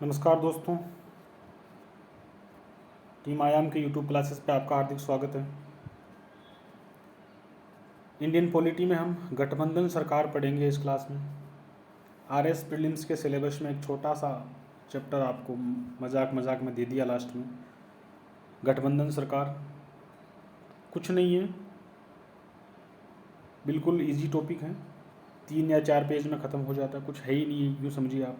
नमस्कार दोस्तों, टीम आयाम के यूट्यूब क्लासेस पे आपका हार्दिक स्वागत है। इंडियन पॉलिटी में हम गठबंधन सरकार पढ़ेंगे इस क्लास में। आरएस प्रीलिम्स के सिलेबस में एक छोटा सा चैप्टर आपको मजाक मजाक में दे दिया लास्ट में। गठबंधन सरकार कुछ नहीं है, बिल्कुल इजी टॉपिक है, 3 या 4 पेज में ख़त्म हो जाता है, कुछ है ही नहीं है, यूँ समझिए आप।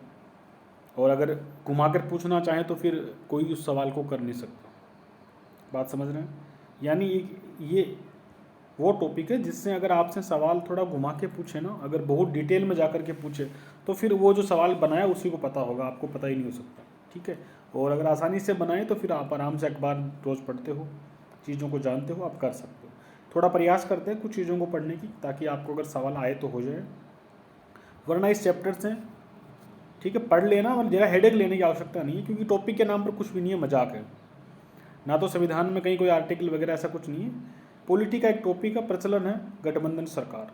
और अगर घुमा कर पूछना चाहें तो फिर कोई उस सवाल को कर नहीं सकता। बात समझ रहे हैं? यानी ये वो टॉपिक है जिससे अगर आपसे सवाल थोड़ा घुमा के पूछे ना, अगर बहुत डिटेल में जा कर के पूछे तो फिर वो जो सवाल बनाया उसी को पता होगा, आपको पता ही नहीं हो सकता। ठीक है। और अगर आसानी से बनाए तो फिर आप आराम से अखबार रोज़ पढ़ते हो, चीज़ों को जानते हो, आप कर सकते हो। थोड़ा प्रयास करते हैं कुछ चीज़ों को पढ़ने की, ताकि आपको अगर सवाल आए तो हो जाए, वरना इस चैप्टर से ठीक है पढ़ लेना और ज़रा हेडेक लेने की आवश्यकता नहीं है, क्योंकि टॉपिक के नाम पर कुछ भी नहीं है, मजाक है। ना तो संविधान में कहीं कोई आर्टिकल वगैरह ऐसा कुछ नहीं है। पॉलिटी का एक टॉपिक का प्रचलन है गठबंधन सरकार।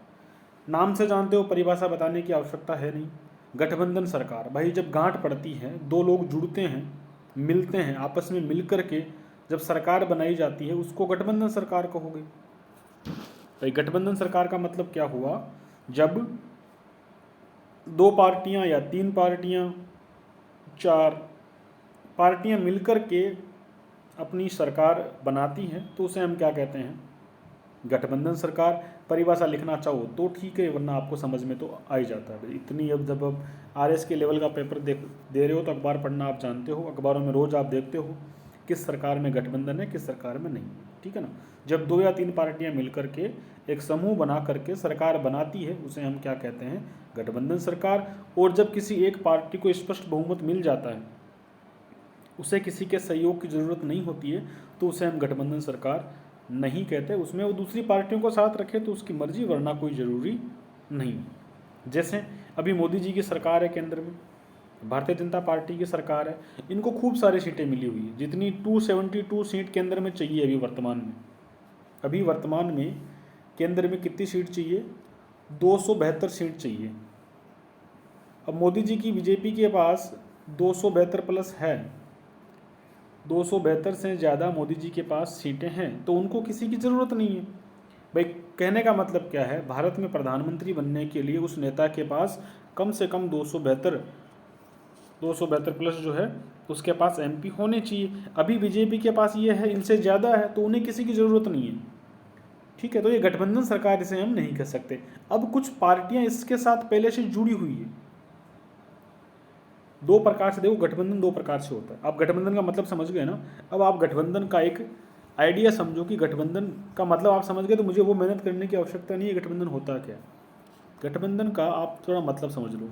नाम से जानते हो, परिभाषा बताने की आवश्यकता है नहीं। गठबंधन सरकार, भाई जब गांठ पड़ती है, दो लोग जुड़ते हैं, मिलते हैं, आपस में मिल कर के जब सरकार बनाई जाती है, उसको गठबंधन सरकार कहोगे। भाई गठबंधन सरकार का मतलब क्या हुआ? जब 2 पार्टियां या 3 पार्टियां, 4 पार्टियां मिलकर के अपनी सरकार बनाती हैं, तो उसे हम क्या कहते हैं? गठबंधन सरकार। परिभाषा लिखना चाहो तो ठीक है, वरना आपको समझ में तो आ ही जाता है। इतनी अब जब आप आरएस के लेवल का पेपर दे रहे हो तो अखबार पढ़ना आप जानते हो, अखबारों में रोज़ आप देखते हो किस सरकार में गठबंधन है, किस सरकार में नहीं। ठीक है ना। जब 2 या 3 पार्टियां मिलकर के एक समूह बना करके सरकार बनाती है, उसे हम क्या कहते हैं? गठबंधन सरकार। और जब किसी एक पार्टी को स्पष्ट बहुमत मिल जाता है, उसे किसी के सहयोग की ज़रूरत नहीं होती है, तो उसे हम गठबंधन सरकार नहीं कहते। उसमें वो दूसरी पार्टियों को साथ रखे तो उसकी मर्जी, वरना कोई ज़रूरी नहीं। जैसे अभी मोदी जी की सरकार है केंद्र में, भारतीय जनता पार्टी की सरकार है, इनको खूब सारी सीटें मिली हुई है, जितनी 272 सीट केंद्र में चाहिए अभी वर्तमान में केंद्र में कितनी सीट चाहिए? 272 सीट चाहिए। अब मोदी जी की बीजेपी के पास 272 प्लस है, 272 से ज़्यादा मोदी जी के पास सीटें हैं, तो उनको किसी की ज़रूरत नहीं है। भाई कहने का मतलब क्या है? भारत में प्रधानमंत्री बनने के लिए उस नेता के पास कम से कम 272 प्लस जो है उसके पास एमपी होने चाहिए। अभी बीजेपी के पास ये है, इनसे ज़्यादा है, तो उन्हें किसी की ज़रूरत नहीं है। ठीक है, तो ये गठबंधन सरकार इसे हम नहीं कह सकते। अब कुछ पार्टियां इसके साथ पहले से जुड़ी हुई है। 2 प्रकार से देखो, गठबंधन 2 प्रकार से होता है। आप गठबंधन का मतलब समझ गए ना। अब आप गठबंधन का एक आइडिया समझो कि गठबंधन का मतलब आप समझ गए, तो मुझे वो मेहनत करने की आवश्यकता नहीं है। गठबंधन होता क्या? गठबंधन का आप थोड़ा मतलब समझ लो।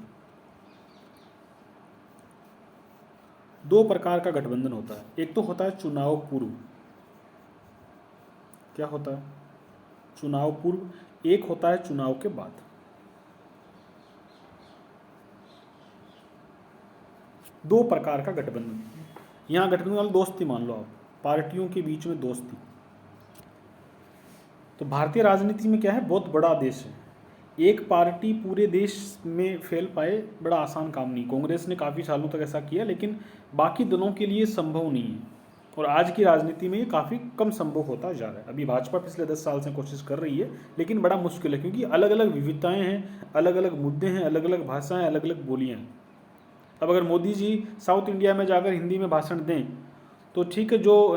2 प्रकार का गठबंधन होता है। एक तो होता है चुनाव पूर्व। क्या होता है? चुनाव पूर्व। एक होता है चुनाव के बाद। 2 प्रकार का गठबंधन। यहाँ गठबंधन वाली दोस्ती मान लो आप, पार्टियों के बीच में दोस्ती। तो भारतीय राजनीति में क्या है? बहुत बड़ा देश है, एक पार्टी पूरे देश में फैल पाए बड़ा आसान काम नहीं। कांग्रेस ने काफ़ी सालों तक ऐसा किया, लेकिन बाकी दलों के लिए संभव नहीं है। और आज की राजनीति में ये काफ़ी कम संभव होता जा रहा है। अभी भाजपा पिछले 10 साल से कोशिश कर रही है, लेकिन बड़ा मुश्किल है, क्योंकि अलग अलग विविधताएं हैं, अलग अलग मुद्दे हैं, अलग अलग भाषाएं, अलग अलग बोलियाँ हैं। अब अगर मोदी जी साउथ इंडिया में जाकर हिंदी में भाषण दें तो ठीक है, जो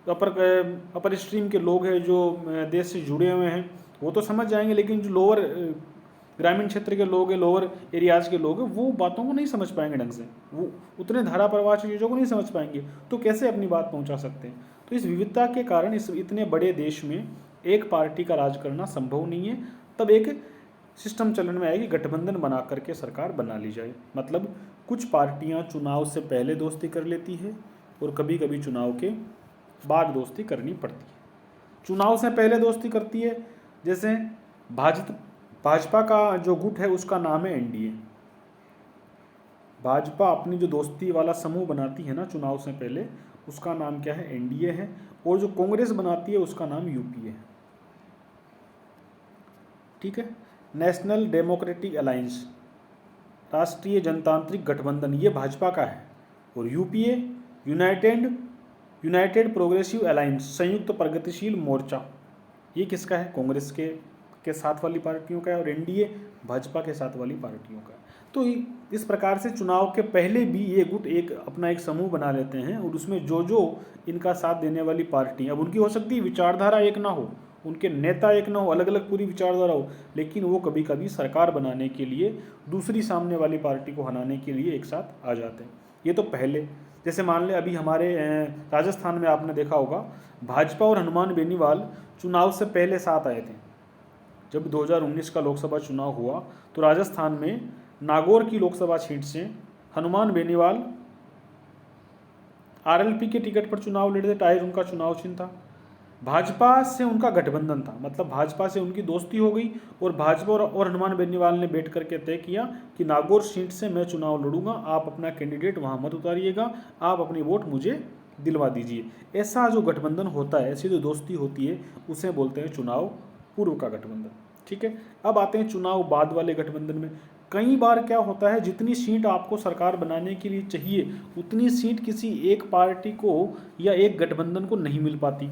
अपर स्ट्रीम के लोग हैं, जो देश से जुड़े हुए हैं, वो तो समझ जाएंगे, लेकिन जो लोअर ग्रामीण क्षेत्र के लोग हैं, लोअर एरियाज़ के लोग हैं, वो बातों को नहीं समझ पाएंगे ढंग से, वो उतने धारा प्रवाह चीज़ों को नहीं समझ पाएंगे, तो कैसे अपनी बात पहुंचा सकते हैं? तो इस विविधता के कारण इस इतने बड़े देश में एक पार्टी का राज करना संभव नहीं है। तब एक सिस्टम चलन में आएगी, गठबंधन बना करके सरकार बना ली जाए। मतलब कुछ पार्टियां चुनाव से पहले दोस्ती कर लेती है और कभी कभी चुनाव के बाद दोस्ती करनी पड़ती है। चुनाव से पहले दोस्ती करती है, जैसे भाजपा का जो गुट है उसका नाम है एनडीए। भाजपा अपनी जो दोस्ती वाला समूह बनाती है ना चुनाव से पहले, उसका नाम क्या है? एनडीए है। और जो कांग्रेस बनाती है उसका नाम यूपीए है। ठीक है। नेशनल डेमोक्रेटिक अलायंस, राष्ट्रीय जनतांत्रिक गठबंधन, ये भाजपा का है। और यूपीए यूनाइटेड प्रोग्रेसिव अलायंस संयुक्त प्रगतिशील मोर्चा, ये किसका है? कांग्रेस के साथ वाली पार्टियों का है, और एनडीए भाजपा के साथ वाली पार्टियों का है। तो इस प्रकार से चुनाव के पहले भी ये गुट एक अपना एक समूह बना लेते हैं, और उसमें जो जो इनका साथ देने वाली पार्टी, अब उनकी हो सकती है विचारधारा एक ना हो, उनके नेता एक ना हो, अलग अलग पूरी विचारधारा हो, लेकिन वो कभी कभी सरकार बनाने के लिए दूसरी सामने वाली पार्टी को हराने के लिए एक साथ आ जाते हैं। ये तो पहले, जैसे मान ले अभी हमारे राजस्थान में आपने देखा होगा, भाजपा और हनुमान बेनीवाल चुनाव से पहले साथ आए थे। जब 2019 का लोकसभा चुनाव हुआ तो राजस्थान में नागौर की लोकसभा सीट से हनुमान बेनीवाल आरएलपी के टिकट पर चुनाव लड़े थे, टाइर उनका चुनाव चिन्ह था। भाजपा से उनका गठबंधन था, मतलब भाजपा से उनकी दोस्ती हो गई, और भाजपा और हनुमान बेनीवाल ने बैठ करके तय किया कि नागौर सीट से मैं चुनाव लड़ूंगा, आप अपना कैंडिडेट वहाँ मत उतारिएगा, आप अपनी वोट मुझे दिलवा दीजिए। ऐसा जो गठबंधन होता है, ऐसी जो दोस्ती होती है, उसे बोलते हैं चुनाव पूर्व का गठबंधन। ठीक है, अब आते हैं चुनाव बाद वाले गठबंधन में। कई बार क्या होता है, जितनी सीट आपको सरकार बनाने के लिए चाहिए उतनी सीट किसी एक पार्टी को या एक गठबंधन को नहीं मिल पाती,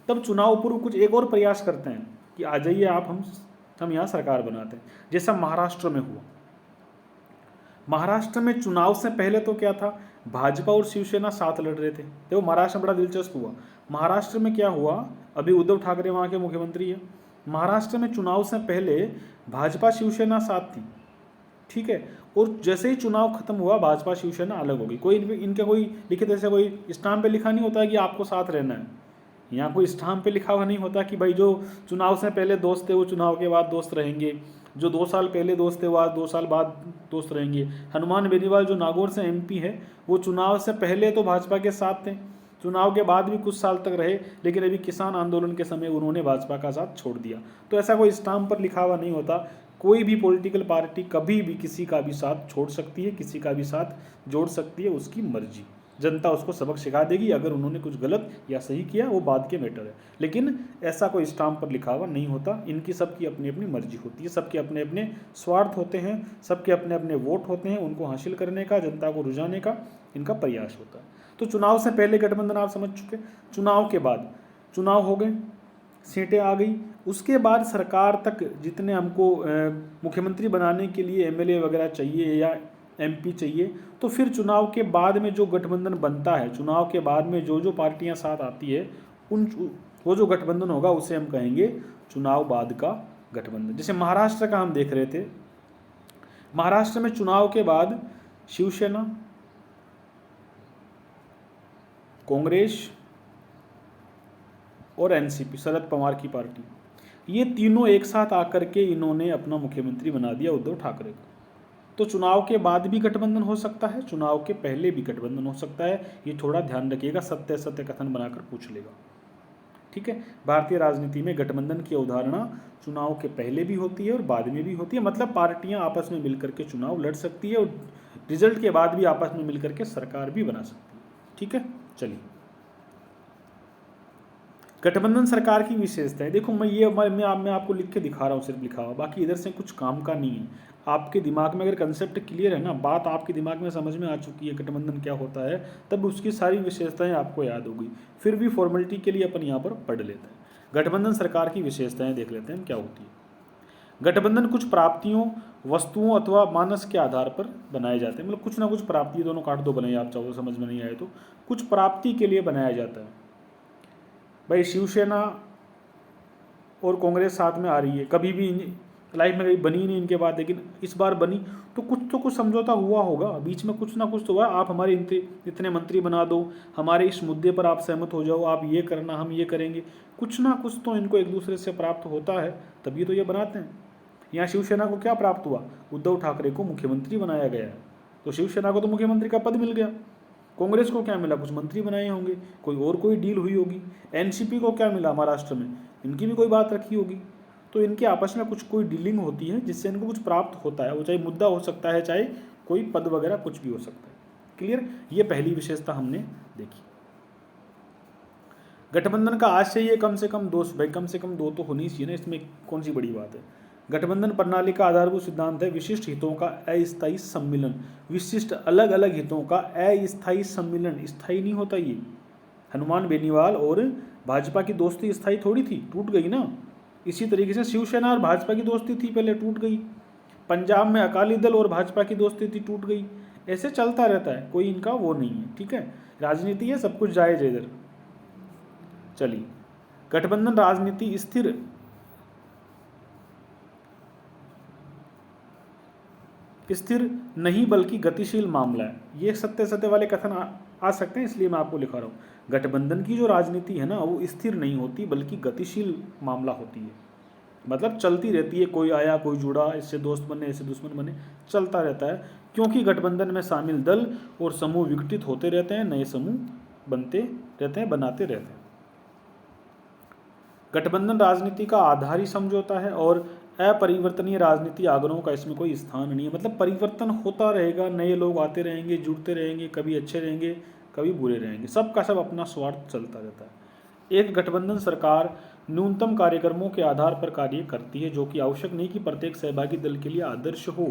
तब चुनाव पूर्व कुछ एक और प्रयास करते हैं कि आ जाइए आप, हम यहाँ सरकार बनाते हैं। जैसा महाराष्ट्र में हुआ, महाराष्ट्र में चुनाव से पहले तो क्या था, भाजपा और शिवसेना साथ लड़ रहे थे। देखो महाराष्ट्र में बड़ा दिलचस्प हुआ, महाराष्ट्र में क्या हुआ, अभी उद्धव ठाकरे वहाँ के मुख्यमंत्री हैं, महाराष्ट्र में चुनाव से पहले भाजपा शिवसेना साथ थी, ठीक है, और जैसे ही चुनाव खत्म हुआ भाजपा शिवसेना अलग हो गई। कोई इनके कोई लिखित ऐसा कोई स्टाम्प पे लिखा नहीं होता है कि आपको साथ रहना है, यहाँ कोई स्टाम्प पे लिखा हुआ नहीं होता कि भाई जो चुनाव से पहले दोस्त थे वो चुनाव के बाद दोस्त रहेंगे, जो 2 साल पहले दोस्त थे वो आज 2 साल बाद दोस्त रहेंगे। हनुमान बेनीवाल जो नागौर से एमपी है, वो चुनाव से पहले तो भाजपा के साथ थे, चुनाव के बाद भी कुछ साल तक रहे, लेकिन अभी किसान आंदोलन के समय उन्होंने भाजपा का साथ छोड़ दिया। तो ऐसा कोई स्टाम्प पर लिखा हुआ नहीं होता, कोई भी पॉलिटिकल पार्टी कभी भी किसी का भी साथ छोड़ सकती है, किसी का भी साथ जोड़ सकती है, उसकी मर्जी। जनता उसको सबक सिखा देगी, अगर उन्होंने कुछ गलत या सही किया वो बाद के मैटर है, लेकिन ऐसा कोई स्टाम्प पर लिखा हुआ नहीं होता। इनकी सबकी अपनी अपनी मर्जी होती है, सबके अपने अपने स्वार्थ होते हैं, सबके अपने अपने वोट होते हैं, उनको हासिल करने का, जनता को रुझाने का इनका प्रयास होता है। तो चुनाव से पहले गठबंधन आप समझ चुके, चुनाव के बाद चुनाव हो गए, सीटें आ गई, उसके बाद सरकार तक जितने हमको मुख्यमंत्री बनाने के लिए एमएलए वगैरह चाहिए या एमपी चाहिए, तो फिर चुनाव के बाद में जो गठबंधन बनता है, चुनाव के बाद में जो जो पार्टियां साथ आती है, वो जो गठबंधन होगा उसे हम कहेंगे चुनाव बाद का गठबंधन। जैसे महाराष्ट्र का हम देख रहे थे, महाराष्ट्र में चुनाव के बाद शिवसेना, कांग्रेस और एनसीपी, शरद पवार की पार्टी, ये तीनों एक साथ आकर के इन्होंने अपना मुख्यमंत्री बना दिया उद्धव ठाकरे को। तो चुनाव के बाद भी गठबंधन हो सकता है, चुनाव के पहले भी गठबंधन हो सकता है, ये थोड़ा ध्यान रखिएगा, सत्य सत्य कथन बनाकर पूछ लेगा। ठीक है, भारतीय राजनीति में गठबंधन की अवधारणा चुनाव के पहले भी होती है और बाद में भी होती है, मतलब पार्टियां आपस में मिलकर के चुनाव लड़ सकती है और रिजल्ट के बाद भी आपस में मिलकर के सरकार भी बना सकती है। ठीक है, चलिए गठबंधन सरकार की विशेषता है। देखो मैं आपको लिख के दिखा रहा हूँ, सिर्फ लिखा हुआ, बाकी इधर से कुछ काम का नहीं है। आपके दिमाग में अगर कंसेप्ट क्लियर है ना, बात आपके दिमाग में समझ में आ चुकी है गठबंधन क्या होता है, तब उसकी सारी विशेषताएं आपको याद होगी। फिर भी फॉर्मेलिटी के लिए अपन यहाँ पर पढ़ लेते हैं। गठबंधन सरकार की विशेषताएं देख लेते हैं क्या होती है। गठबंधन कुछ प्राप्तियों, वस्तुओं अथवा मानस के आधार पर बनाए जाते हैं, मतलब कुछ ना कुछ प्राप्ति, दोनों काट दो बनाइए आप चाहो, समझ में नहीं आए तो, कुछ प्राप्ति के लिए बनाया जाता है। भाई शिवसेना और कांग्रेस साथ में आ रही है, कभी भी लाइफ में कभी बनी नहीं इनके बाद, लेकिन इस बार बनी तो कुछ समझौता हुआ होगा, बीच में कुछ ना कुछ तो हुआ। आप हमारे इतने मंत्री बना दो, हमारे इस मुद्दे पर आप सहमत हो जाओ, आप ये करना हम ये करेंगे, कुछ ना कुछ तो इनको एक दूसरे से प्राप्त होता है, तभी तो ये बनाते हैं। यहाँ शिवसेना को क्या प्राप्त हुआ, उद्धव ठाकरे को मुख्यमंत्री बनाया गया है, तो शिवसेना को तो मुख्यमंत्री का पद मिल गया। कांग्रेस को क्या मिला, कुछ मंत्री बनाए होंगे, कोई डील हुई होगी। एनसीपी को क्या मिला, महाराष्ट्र में इनकी भी कोई बात रखी होगी, तो इनके आपस में कोई डीलिंग होती है जिससे इनको कुछ प्राप्त होता है, वो चाहे मुद्दा हो सकता है, चाहे कोई पद वगैरह कुछ भी हो सकता है। क्लियर, ये पहली विशेषता हमने देखी। गठबंधन का आशय ये कम से कम दो, भाई कम से कम 2 तो होनी चाहिए ना, इसमें कौन सी बड़ी बात है। गठबंधन प्रणाली का आधारभूत सिद्धांत है विशिष्ट हितों का अस्थायी सम्मिलन। विशिष्ट अलग अलग हितों का अस्थायी सम्मिलन, स्थायी नहीं होता ये। हनुमान बेनीवाल और भाजपा की दोस्ती स्थायी थोड़ी थी, टूट गई ना। इसी तरीके से शिवसेना और भाजपा की दोस्ती थी, पहले टूट गई। पंजाब में अकाली दल और भाजपा की दोस्ती थी, टूट गई। ऐसे चलता रहता है, कोई इनका वो नहीं है, ठीक है। राजनीति है, सब कुछ जायज है इधर। चलिए, गठबंधन राजनीति स्थिर नहीं बल्कि गतिशील मामला है। ये सत्य वाले कथन आ सकते हैं, इसलिए मैं आपको लिखा रहा हूँ। गठबंधन की जो राजनीति है ना, वो स्थिर नहीं होती बल्कि गतिशील मामला होती है। मतलब चलती रहती है, कोई आया कोई जुड़ा, इससे दोस्त बने इससे दुश्मन बने, चलता रहता है। क्योंकि गठबंधन में शामिल दल और समूह विघटित होते रहते हैं, नए समूह बनते रहते हैं, बनाते रहते हैं। गठबंधन राजनीति का आधार ही समझौता है और अपरिवर्तनीय राजनीति आग्रहों का इसमें कोई स्थान नहीं है। मतलब परिवर्तन होता रहेगा, नए लोग आते रहेंगे, जुड़ते रहेंगे, कभी अच्छे रहेंगे कभी बुरे रहेंगे, सबका सब अपना स्वार्थ चलता रहता है। एक गठबंधन सरकार न्यूनतम कार्यक्रमों के आधार पर कार्य करती है, जो कि आवश्यक नहीं कि प्रत्येक सहभागी दल के लिए आदर्श हो।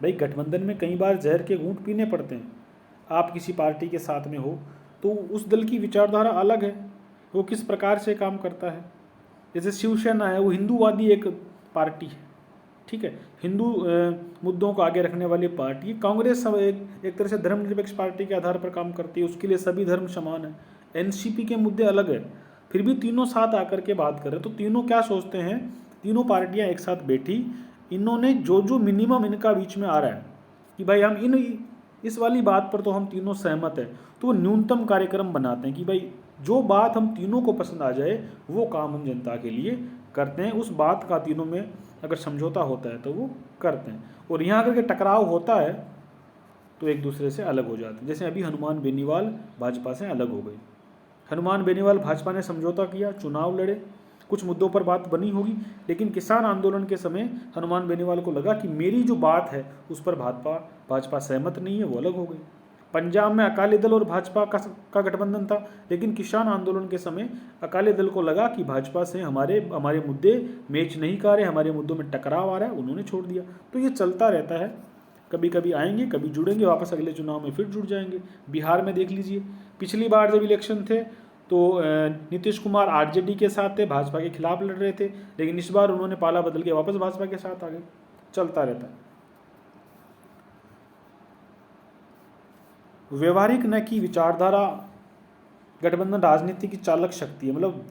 भाई गठबंधन में कई बार जहर के घूंट पीने पड़ते हैं। आप किसी पार्टी के साथ में हो तो उस दल की विचारधारा अलग है, वो किस प्रकार से काम करता है। जैसे शिवसेना है, वो हिंदूवादी एक पार्टी है, ठीक है, हिंदू मुद्दों को आगे रखने वाली पार्टी। कांग्रेस सब एक तरह से धर्मनिरपेक्ष पार्टी के आधार पर काम करती है, उसके लिए सभी धर्म समान है। एनसीपी के मुद्दे अलग है, फिर भी तीनों साथ आकर के बात कर रहे। तो तीनों क्या सोचते हैं, तीनों पार्टियां एक साथ बैठी, इन्होंने जो मिनिमम इनका बीच में आ रहा है कि भाई हम इस वाली बात पर तो हम तीनों सहमत है, तो वो न्यूनतम कार्यक्रम बनाते हैं कि भाई जो बात हम तीनों को पसंद आ जाए वो काम हम जनता के लिए करते हैं। उस बात का तीनों में अगर समझौता होता है तो वो करते हैं, और यहाँ अगर के टकराव होता है तो एक दूसरे से अलग हो जाते हैं। जैसे अभी हनुमान बेनीवाल भाजपा से अलग हो गए। हनुमान बेनीवाल भाजपा ने समझौता किया, चुनाव लड़े, कुछ मुद्दों पर बात बनी होगी, लेकिन किसान आंदोलन के समय हनुमान बेनीवाल को लगा कि मेरी जो बात है उस पर भाजपा सहमत नहीं है, वो अलग हो गई। पंजाब में अकाली दल और भाजपा का गठबंधन था, लेकिन किसान आंदोलन के समय अकाली दल को लगा कि भाजपा से हमारे मुद्दे मैच नहीं कर रहे, हमारे मुद्दों में टकराव आ रहा है, उन्होंने छोड़ दिया। तो ये चलता रहता है, कभी कभी आएंगे, कभी जुड़ेंगे, वापस अगले चुनाव में फिर जुड़ जाएंगे। बिहार में देख लीजिए, पिछली बार जब इलेक्शन थे तो नीतीश कुमार आरजेडी के साथ थे, भाजपा के खिलाफ लड़ रहे थे, लेकिन इस बार उन्होंने पाला बदल के वापस भाजपा के साथ आ गए। चलता रहता है। व्यवहारिक न की विचारधारा गठबंधन राजनीति की चालक शक्ति है। मतलब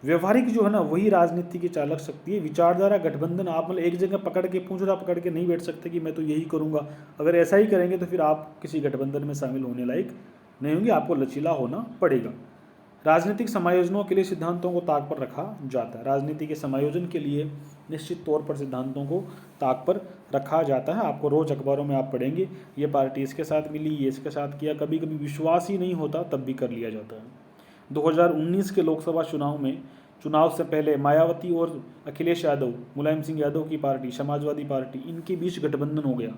व्यवहारिक जो है ना, वही राजनीति की चालक शक्ति है। विचारधारा गठबंधन आप मतलब एक जगह पकड़ के पूंछड़ा पकड़ के नहीं बैठ सकते कि मैं तो यही करूंगा। अगर ऐसा ही करेंगे तो फिर आप किसी गठबंधन में शामिल होने लायक नहीं होंगे, आपको लचीला होना पड़ेगा। राजनीतिक समायोजनों के लिए सिद्धांतों को ताक पर रखा जाता है। राजनीति के समायोजन के लिए निश्चित तौर पर सिद्धांतों को ताक पर रखा जाता है। आपको रोज अखबारों में आप पढ़ेंगे, ये पार्टी इसके साथ मिली, ये इसके साथ किया। कभी कभी विश्वास ही नहीं होता तब भी कर लिया जाता है। 2019 के लोकसभा चुनाव से पहले मायावती और अखिलेश यादव, मुलायम सिंह यादव की पार्टी, समाजवादी पार्टी, इनके बीच गठबंधन हो गया।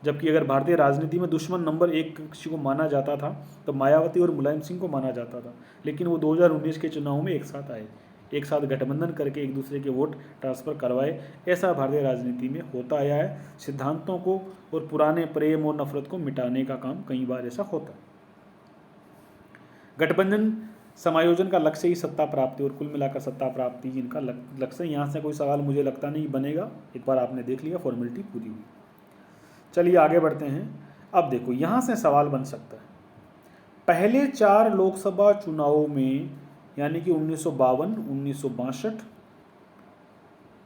जबकि अगर भारतीय राजनीति में दुश्मन नंबर 1 किसी को माना जाता था तो मायावती और मुलायम सिंह को माना जाता था, लेकिन वो 2019 के चुनाव में एक साथ आए, एक साथ गठबंधन करके एक दूसरे के वोट ट्रांसफ़र करवाए। ऐसा भारतीय राजनीति में होता आया है। सिद्धांतों को और पुराने प्रेम और नफरत को मिटाने का काम कई बार ऐसा होता है। गठबंधन समायोजन का लक्ष्य ही सत्ता प्राप्ति, और कुल मिलाकर सत्ता प्राप्ति इनका लक्ष्य। यहाँ से कोई सवाल मुझे लगता नहीं बनेगा, एक बार आपने देख लिया, फॉर्मेलिटी पूरी हुई। चलिए आगे बढ़ते हैं। अब देखो, यहाँ से सवाल बन सकता है, पहले 4 लोकसभा चुनावों में, यानी कि 1952, 1962,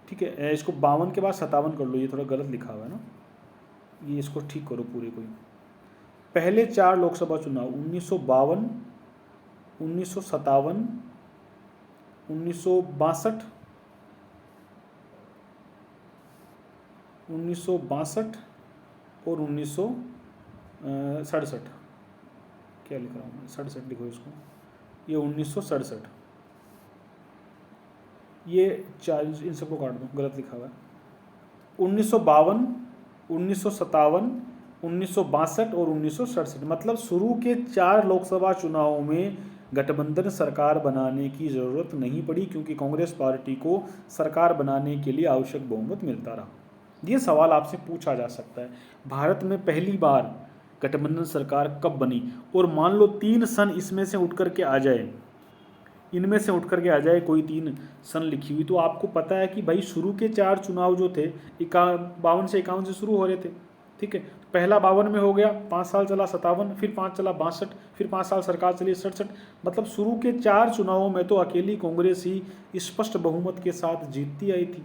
ठीक है, इसको 52 के बाद 57 कर लो, ये थोड़ा गलत लिखा हुआ है ना, ये इसको ठीक करो पूरे को। पहले 4 लोकसभा चुनाव 1952, 1957, 1962, 1962 और 1967, क्या लिख रहा हूँ मैं, 67 लिखो इसको, ये 1967, ये 4, इन सबको काट दो, गलत लिखा हुआ है। 1952, 1957, 1962 और 1967, मतलब शुरू के 4 लोकसभा चुनावों में गठबंधन सरकार बनाने की ज़रूरत नहीं पड़ी क्योंकि कांग्रेस पार्टी को सरकार बनाने के लिए आवश्यक बहुमत मिलता रहा। ये सवाल आपसे पूछा जा सकता है, भारत में पहली बार गठबंधन सरकार कब बनी, और मान लो 3 सन इसमें से उठ करके आ जाए, इनमें से उठ करके आ जाए कोई 3 सन लिखी हुई, तो आपको पता है कि भाई शुरू के 4 चुनाव जो थे 52 से 51 से शुरू हो रहे थे, ठीक है। पहला 52 में हो गया, 5 साल चला 57, फिर 5 चला 62, फिर 5 साल सरकार चली 67, मतलब शुरू के 4 चुनावों में तो अकेली कांग्रेस ही स्पष्ट बहुमत के साथ जीतती आई थी।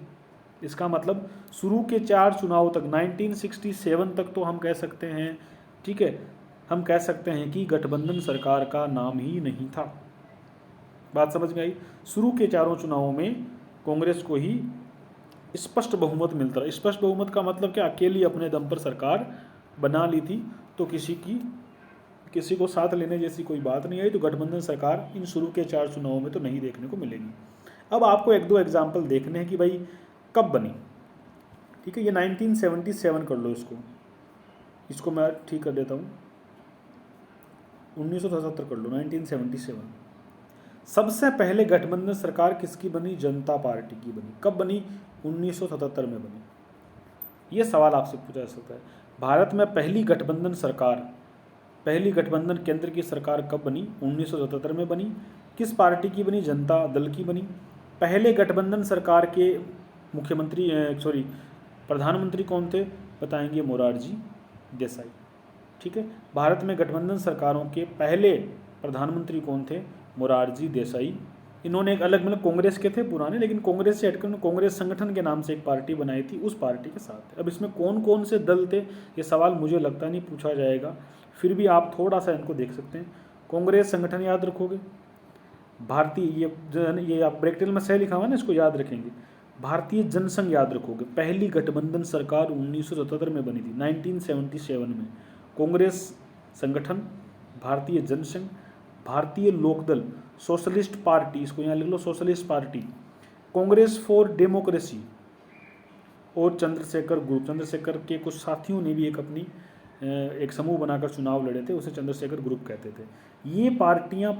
इसका मतलब शुरू के 4 चुनाव तक 1967 तक तो हम कह सकते हैं, ठीक है, हम कह सकते हैं कि गठबंधन सरकार का नाम ही नहीं था। बात समझ में आई। शुरू के 4 चुनावों में कांग्रेस को ही स्पष्ट बहुमत मिलता रहा। स्पष्ट बहुमत का मतलब क्या, अकेली अपने दम पर सरकार बना ली थी, तो किसी को साथ लेने जैसी कोई बात नहीं आई। तो गठबंधन सरकार इन शुरू के 4 चुनावों में तो नहीं देखने को मिलेगी। अब आपको 1-2 एग्जाम्पल देखने हैं कि भाई कब बनी, ठीक है। ये 1977 कर लो, इसको मैं ठीक कर देता हूँ, 1977 कर लो, 1977। सबसे पहले गठबंधन सरकार किसकी बनी, जनता पार्टी की बनी। कब बनी, 1977 में बनी। ये सवाल आपसे पूछा जा सकता है, भारत में पहली गठबंधन केंद्र की सरकार कब बनी, 1977 में बनी। किस पार्टी की बनी, जनता दल की बनी। पहले गठबंधन सरकार के प्रधानमंत्री कौन थे, बताएंगे मोरारजी देसाई, ठीक है। भारत में गठबंधन सरकारों के पहले प्रधानमंत्री कौन थे, मोरारजी देसाई। इन्होंने एक अलग, मतलब कांग्रेस के थे पुराने, लेकिन कांग्रेस से हटकर कांग्रेस संगठन के नाम से एक पार्टी बनाई थी, उस पार्टी के साथ। अब इसमें कौन कौन से दल थे, ये सवाल मुझे लगता नहीं पूछा जाएगा, फिर भी आप थोड़ा सा इनको देख सकते हैं। कांग्रेस संगठन याद रखोगे, भारतीय, ये आप ब्रैकेट में सही लिखा हुआ है ना, इसको याद रखेंगे। भारतीय जनसंघ याद रखोगे, पहली गठबंधन सरकार 1977 में बनी थी, 1977 में। कांग्रेस संगठन, भारतीय जनसंघ, भारतीय लोकदल, सोशलिस्ट पार्टी, इसको यहाँ लिख लो, socialist party, Congress for democracy और चंद्रशेखर ग्रुप। चंद्रशेखर के कुछ साथियों ने भी एक समूह बनाकर चुनाव लड़े थे, उसे चंद्रशेखर ग्रुप कहते थे। ये पार्टियां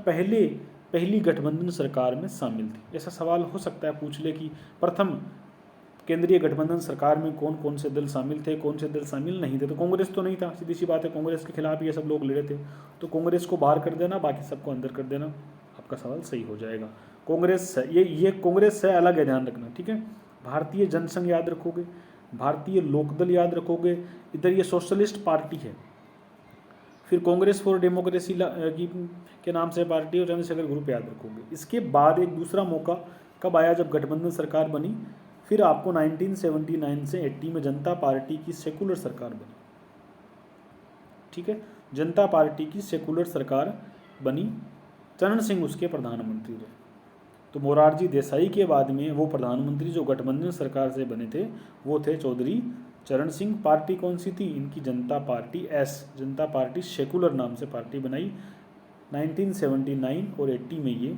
पहली गठबंधन सरकार में शामिल थी। ऐसा सवाल हो सकता है पूछ ले कि प्रथम केंद्रीय गठबंधन सरकार में कौन कौन से दल शामिल थे, कौन से दल शामिल नहीं थे। तो कांग्रेस तो नहीं था, सीधी सी बात है, कांग्रेस के खिलाफ ये सब लोग लड़े थे, तो कांग्रेस को बाहर कर देना, बाकी सबको अंदर कर देना, आपका सवाल सही हो जाएगा। कांग्रेस ये कांग्रेस से अलग है, ध्यान रखना, ठीक है। भारतीय जनसंघ याद रखोगे, भारतीय लोकदल याद रखोगे, इधर ये सोशलिस्ट पार्टी है, फिर कांग्रेस फॉर डेमोक्रेसी के नाम से पार्टी और चंद्रशेखर ग्रुप याद रखोगे। इसके बाद एक दूसरा मौका कब आया, जब गठबंधन सरकार बनी, फिर आपको 1979 से 80 में जनता पार्टी की सेकुलर सरकार बनी, ठीक है। जनता पार्टी की सेकुलर सरकार बनी, चरण सिंह उसके प्रधानमंत्री रहे। तो मोरारजी देसाई के बाद में वो प्रधानमंत्री जो गठबंधन सरकार से बने थे वो थे चौधरी चरण सिंह। पार्टी कौन सी थी इनकी, जनता पार्टी, जनता पार्टी सेकुलर नाम से पार्टी बनाई। 1979 और 80 में ये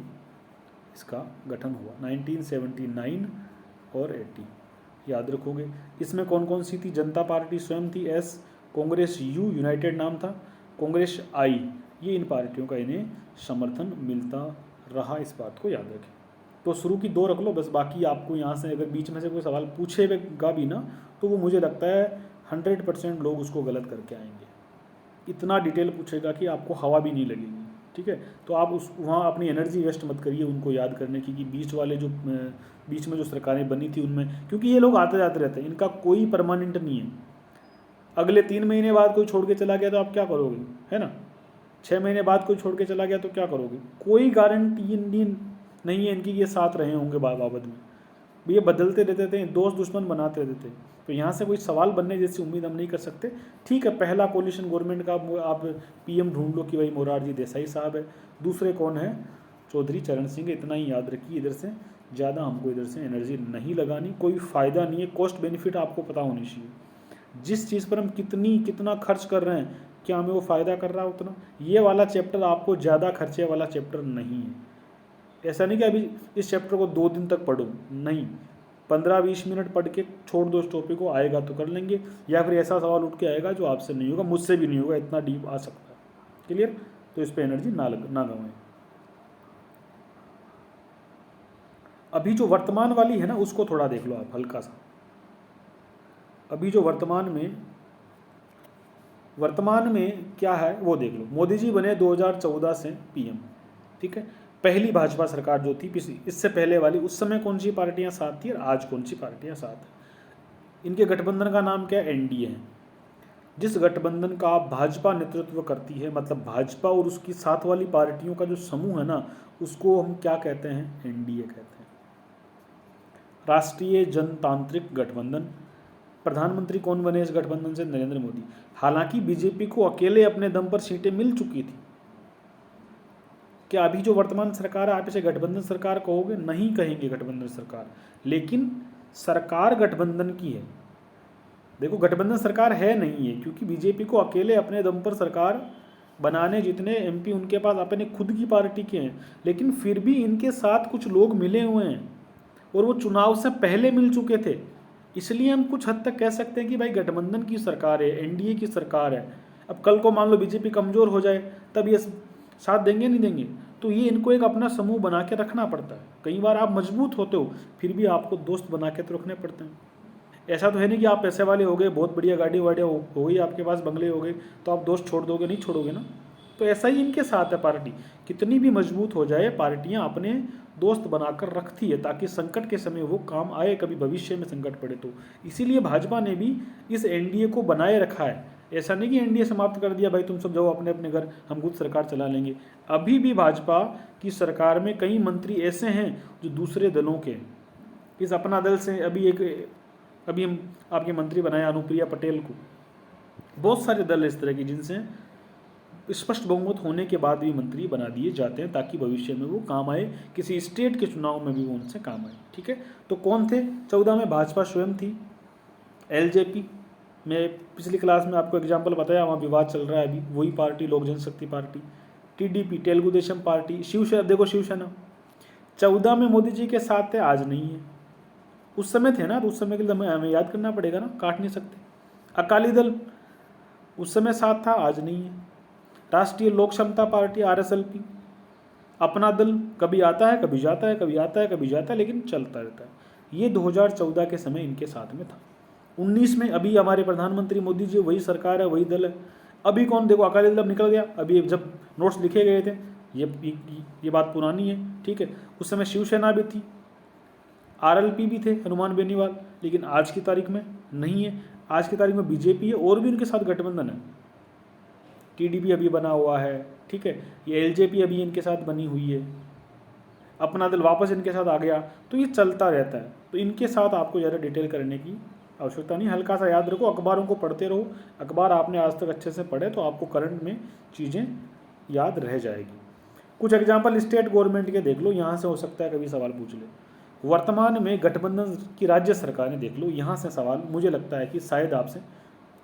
इसका गठन हुआ, 1979 और 80 याद रखोगे। इसमें कौन कौन सी थी, जनता पार्टी स्वयं थी एस, कांग्रेस यू यूनाइटेड नाम था, कांग्रेस आई, ये इन पार्टियों का इन्हें समर्थन मिलता रहा, इस बात को याद रखें। तो शुरू की 2 रख लो बस, बाकी आपको यहाँ से अगर बीच में से कोई सवाल पूछेगा भी ना, तो वो मुझे लगता है 100% लोग उसको गलत करके आएंगे। इतना डिटेल पूछेगा कि आपको हवा भी नहीं लगेगी, ठीक है। तो आप वहाँ अपनी एनर्जी वेस्ट मत करिए उनको याद करने की, कि बीच में जो सरकारें बनी थी उनमें, क्योंकि ये लोग आते जाते रहते हैं, इनका कोई परमानेंट नहीं है। अगले 3 महीने बाद कोई छोड़ के चला गया तो आप क्या करोगे, है ना। 6 महीने बाद कोई छोड़ के चला गया तो क्या करोगे, कोई गारंटी नहीं है इनकी ये साथ रहे होंगे बाबत में। ये बदलते रहते थे, दोस्त दुश्मन बनाते रहते थे, तो यहाँ से कोई सवाल बनने जैसी उम्मीद हम नहीं कर सकते। ठीक है, पहला कोलिशन गवर्नमेंट का आप पीएम ढूंढ लो कि भाई मोरारजी देसाई साहब है, दूसरे कौन है, चौधरी चरण सिंह। इतना ही याद रखिए, इधर से ज़्यादा हमको इधर से एनर्जी नहीं लगानी, कोई फ़ायदा नहीं है। कॉस्ट बेनिफिट आपको पता होनी चाहिए, जिस चीज़ पर हम कितना खर्च कर रहे हैं, क्या हमें वो फ़ायदा कर रहा है उतना। ये वाला चैप्टर आपको ज़्यादा खर्चे वाला चैप्टर नहीं है। ऐसा नहीं कि अभी इस चैप्टर को 2 दिन तक पढ़ो, नहीं, 15-20 मिनट पढ़ के छोड़ दो इस टॉपिक को, आएगा तो कर लेंगे, या फिर ऐसा सवाल उठ के आएगा जो आपसे नहीं होगा, मुझसे भी नहीं होगा, इतना डीप आ सकता है। क्लियर, तो इस पर एनर्जी ना गंवाएं। अभी जो वर्तमान वाली है ना उसको थोड़ा देख लो आप हल्का सा। अभी जो वर्तमान में क्या है वो देख लो। मोदी जी बने 2014 से पीएम, ठीक है। पहली भाजपा सरकार जो थी इससे पहले वाली, उस समय कौन सी पार्टियां साथ थी और आज कौन सी पार्टियां साथ हैं। इनके गठबंधन का नाम क्या है? एनडीए है। जिस गठबंधन का भाजपा नेतृत्व करती है, मतलब भाजपा और उसकी साथ वाली पार्टियों का जो समूह है ना, उसको हम क्या कहते हैं? एनडीए कहते हैं, राष्ट्रीय जनतांत्रिक गठबंधन। प्रधानमंत्री कौन बने इस गठबंधन से? नरेंद्र मोदी। हालांकि बीजेपी को अकेले अपने दम पर सीटें मिल चुकी थी। क्या अभी जो वर्तमान सरकार है आप इसे गठबंधन सरकार कहोगे? नहीं कहेंगे गठबंधन सरकार, लेकिन सरकार गठबंधन की है। देखो गठबंधन सरकार है नहीं है, क्योंकि बीजेपी को अकेले अपने दम पर सरकार बनाने जितने एमपी उनके पास अपने खुद की पार्टी के हैं, लेकिन फिर भी इनके साथ कुछ लोग मिले हुए हैं और वो चुनाव से पहले मिल चुके थे। इसलिए हम कुछ हद तक कह सकते हैं कि भाई गठबंधन की सरकार है, एनडीए की सरकार है। अब कल को मान लो बीजेपी कमज़ोर हो जाए, तब ये साथ देंगे नहीं देंगे? तो ये इनको एक अपना समूह बना के रखना पड़ता है। कई बार आप मजबूत होते हो, फिर भी आपको दोस्त बना के तो रखने पड़ते हैं। ऐसा तो है नहीं कि आप पैसे वाले हो गए, बहुत बढ़िया गाड़ी वाड़ी हो गई आपके पास, बंगले हो गए, तो आप दोस्त छोड़ दोगे? नहीं छोड़ोगे ना। तो ऐसा ही इनके साथ है। पार्टी कितनी भी मजबूत हो जाए, पार्टियां अपने दोस्त बनाकर रखती है ताकि संकट के समय वो काम आए, कभी भविष्य में संकट पड़े तो। इसीलिए भाजपा ने भी इस एनडीए को बनाए रखा है। ऐसा नहीं कि एनडीए समाप्त कर दिया, भाई तुम सब जाओ अपने अपने घर, हम खुद सरकार चला लेंगे। अभी भी भाजपा की सरकार में कई मंत्री ऐसे हैं जो दूसरे दलों के। इस अपना दल से अभी हम आपके मंत्री बनाए अनुप्रिया पटेल को। बहुत सारे दल इस तरह की जिनसे स्पष्ट बहुमत होने के बाद भी मंत्री बना दिए जाते हैं ताकि भविष्य में वो काम आए, किसी स्टेट के चुनाव में भी वो उनसे काम आए, ठीक है। तो कौन थे 14 में? भाजपा स्वयं थी, एलजेपी, मैं पिछली क्लास में आपको एग्जाम्पल बताया, वहाँ विवाद चल रहा है अभी, वही party Lok Janshakti party, TDP Telugu Desam party, Shiv Sena. देखो शिवसेना 14 में मोदी जी के साथ थे, आज नहीं है। उस समय थे ना, तो उस समय के लिए हमें याद करना पड़ेगा ना, काट नहीं सकते। अकाली दल उस समय साथ था, आज नहीं है। राष्ट्रीय लोक समता पार्टी आरएसएलपी, अपना दल कभी आता है कभी जाता है, कभी आता है कभी जाता है, लेकिन चलता रहता है। ये 2014 के समय इनके साथ में था। 19 में अभी हमारे प्रधानमंत्री मोदी जी, वही सरकार है, वही दल है। अभी कौन? देखो अकाली दल अब निकल गया। अभी जब नोट्स लिखे गए थे, ये बात पुरानी है, ठीक है। उस समय शिवसेना भी थी, आरएलपी भी थे, हनुमान बेनीवाल, लेकिन आज की तारीख में नहीं है। आज की तारीख में बीजेपी है और भी उनके साथ गठबंधन है। टीडीपी अभी बना हुआ है, ठीक है। ये एलजेपी अभी इनके साथ बनी हुई है, अपना दल वापस इनके साथ आ गया। तो ये चलता रहता है। तो इनके साथ आपको ज़्यादा डिटेल करने की आवश्यकता नहीं, हल्का सा याद रखो, अखबारों को पढ़ते रहो। अखबार आपने आज तक अच्छे से पढ़े तो आपको करंट में चीज़ें याद रह जाएगी। कुछ एग्जाम्पल स्टेट गवर्नमेंट के देख लो, यहाँ से हो सकता है कभी सवाल पूछ ले। वर्तमान में गठबंधन की राज्य सरकारें देख लो, यहाँ से सवाल मुझे लगता है कि शायद आपसे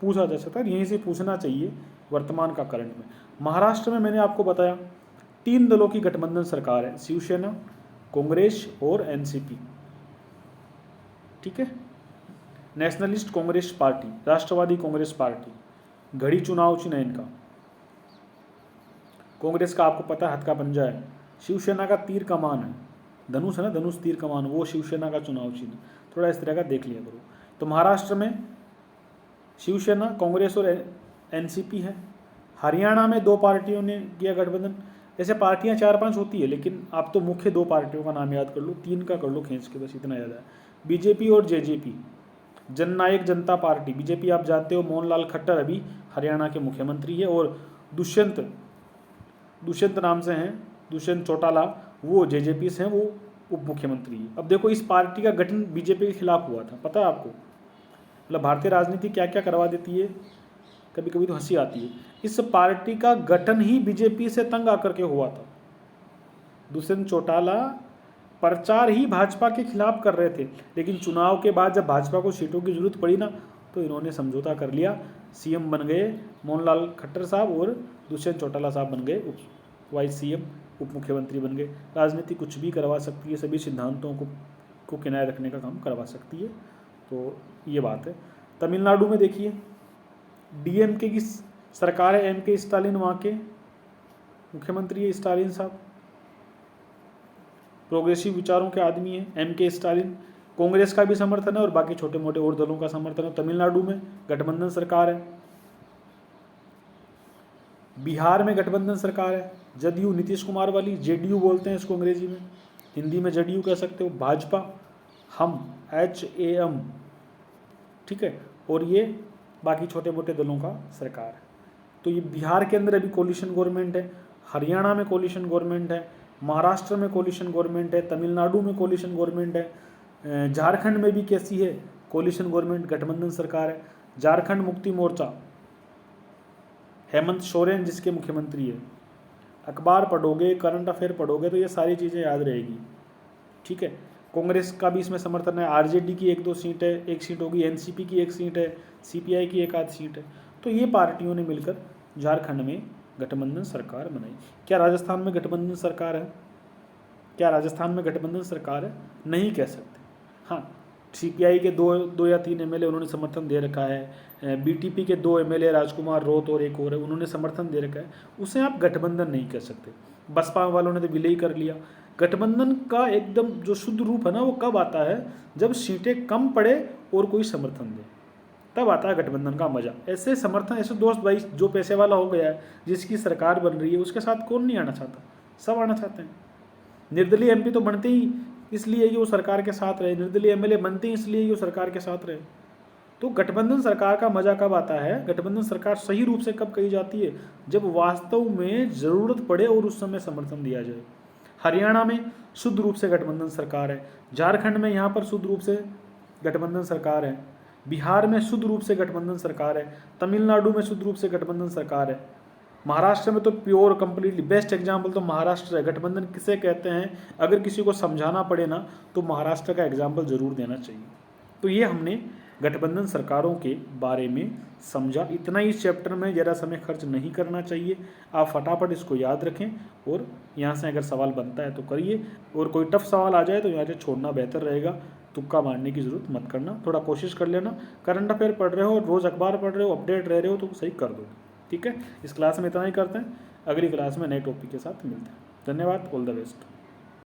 पूछा जा सकता है, यहीं से पूछना चाहिए वर्तमान का करंट में। महाराष्ट्र में मैंने आपको बताया 3 दलों की गठबंधन सरकार है, शिवसेना, कांग्रेस और एनसीपी, ठीक है। नेशनलिस्ट कांग्रेस पार्टी, राष्ट्रवादी कांग्रेस पार्टी, घड़ी चुनाव चिन्ह इनका। कांग्रेस का आपको पता है हथ का पंजा है, शिवसेना का तीर कमान है, धनुष है ना, धनुष तीर कमान, वो शिवसेना का चुनाव चिन्ह। थोड़ा इस तरह का देख लिया करो। तो महाराष्ट्र में शिवसेना, कांग्रेस और एनसीपी है। हरियाणा में 2 पार्टियों ने किया गठबंधन। ऐसे पार्टियां 4-5 होती है, लेकिन आप तो मुख्य 2 पार्टियों का नाम याद कर लो, 3 का कर लो खींच के, बस इतना याद है। बीजेपी और जेजेपी, जननायक जनता पार्टी। बीजेपी आप जानते हो मोहनलाल खट्टर अभी हरियाणा के मुख्यमंत्री है, और दुष्यंत नाम से हैं, दुष्यंत चौटाला, वो जेजेपी से हैं, वो उप मुख्यमंत्री है। अब देखो इस पार्टी का गठन बीजेपी के खिलाफ हुआ था, पता है आपको? मतलब भारतीय राजनीति क्या क्या करवा देती है, कभी कभी तो हंसी आती है। इस पार्टी का गठन ही बीजेपी से तंग आकर के हुआ था। दुष्यंत चौटाला प्रचार ही भाजपा के खिलाफ कर रहे थे, लेकिन चुनाव के बाद जब भाजपा को सीटों की जरूरत पड़ी ना, तो इन्होंने समझौता कर लिया, सीएम बन गए मोहनलाल खट्टर साहब और दुष्यंत चौटाला साहब बन गए वाइस सीएम, उप मुख्यमंत्री बन गए। राजनीति कुछ भी करवा सकती है, सभी सिद्धांतों को किनारे रखने का काम करवा सकती है। तो ये बात है। तमिलनाडु में देखिए डीएमके की सरकार है, एमके स्टालिन वहाँ के मुख्यमंत्री है, स्टालिन साहब। प्रोग्रेसिव विचारों के आदमी हैं। M.K. स्टालिन, कांग्रेस का भी समर्थन है और बाकी छोटे मोटे और दलों का समर्थन है। तमिलनाडु में गठबंधन सरकार है, बिहार में गठबंधन सरकार है, जदयू नीतीश कुमार वाली, जेडीयू बोलते हैं इसको अंग्रेजी में, हिंदी में जदयू कह सकते हो। भाजपा, हम, HAM, ठीक है, और ये बाकी छोटे मोटे दलों का सरकार है। तो ये बिहार के अंदर अभी कोलिशन गवर्नमेंट है, हरियाणा में कोलिशन गवर्नमेंट है, महाराष्ट्र में कोलिशन गवर्नमेंट है, तमिलनाडु में कोलिशन गवर्नमेंट है, झारखंड में भी कैसी है कोलिशन गवर्नमेंट, गठबंधन सरकार है। झारखंड मुक्ति मोर्चा, हेमंत सोरेन जिसके मुख्यमंत्री है। अखबार पढ़ोगे, करंट अफेयर पढ़ोगे तो ये सारी चीज़ें याद रहेगी, ठीक है। कांग्रेस का भी इसमें समर्थन है, RJD की 1-2 सीट है, 1 सीट होगी, NCP की 1 सीट है, CPI की 1 आध सीट है। तो ये पार्टियों ने मिलकर झारखंड में गठबंधन सरकार बनाई। क्या राजस्थान में गठबंधन सरकार है? क्या राजस्थान में गठबंधन सरकार है? नहीं कह सकते। हाँ, CPI के 2 या 3 MLA उन्होंने समर्थन दे रखा है, BTP के 2 MLA राजकुमार रोत और एक और है, उन्होंने समर्थन दे रखा है, उसे आप गठबंधन नहीं कह सकते। बसपा वालों ने तो विलय कर लिया। गठबंधन का एकदम जो शुद्ध रूप है ना, वो कब आता है? जब सीटें कम पड़े और कोई समर्थन दे, तब आता है गठबंधन का मजा। ऐसे समर्थन, ऐसे दोस्त भाई जो पैसे वाला हो गया है, जिसकी सरकार बन रही है, उसके साथ कौन नहीं आना चाहता? सब आना चाहते हैं। निर्दलीय MP तो बनते ही इसलिए कि वो सरकार के साथ रहे, निर्दलीय MLA बनते ही इसलिए कि वो सरकार के साथ रहे। तो गठबंधन सरकार का मजा कब आता है? गठबंधन सरकार सही रूप से कब कही जाती है? जब वास्तव में ज़रूरत पड़े और उस समय समर्थन दिया जाए। हरियाणा में शुद्ध रूप से गठबंधन सरकार है, झारखंड में यहाँ पर शुद्ध रूप से गठबंधन सरकार है, बिहार में शुद्ध रूप से गठबंधन सरकार है, तमिलनाडु में शुद्ध रूप से गठबंधन सरकार है, महाराष्ट्र में तो प्योर कंप्लीटली बेस्ट एग्जाम्पल तो महाराष्ट्र है। गठबंधन किसे कहते हैं? अगर किसी को समझाना पड़े ना तो महाराष्ट्र का एग्जाम्पल जरूर देना चाहिए। तो ये हमने गठबंधन सरकारों के बारे में समझा। इतना ही इस चैप्टर में ज़्यादा समय खर्च नहीं करना चाहिए। आप फटाफट इसको याद रखें और यहाँ से अगर सवाल बनता है तो करिए, और कोई टफ सवाल आ जाए तो यहाँ से छोड़ना बेहतर रहेगा। तुक्का मारने की ज़रूरत मत करना, थोड़ा कोशिश कर लेना। करंट अफेयर पढ़ रहे हो, रोज़ अखबार पढ़ रहे हो, अपडेट रह रहे हो तो सही कर दो, ठीक है। इस क्लास में इतना ही करते हैं, अगली क्लास में नए टॉपिक के साथ मिलते हैं। धन्यवाद, ऑल द बेस्ट।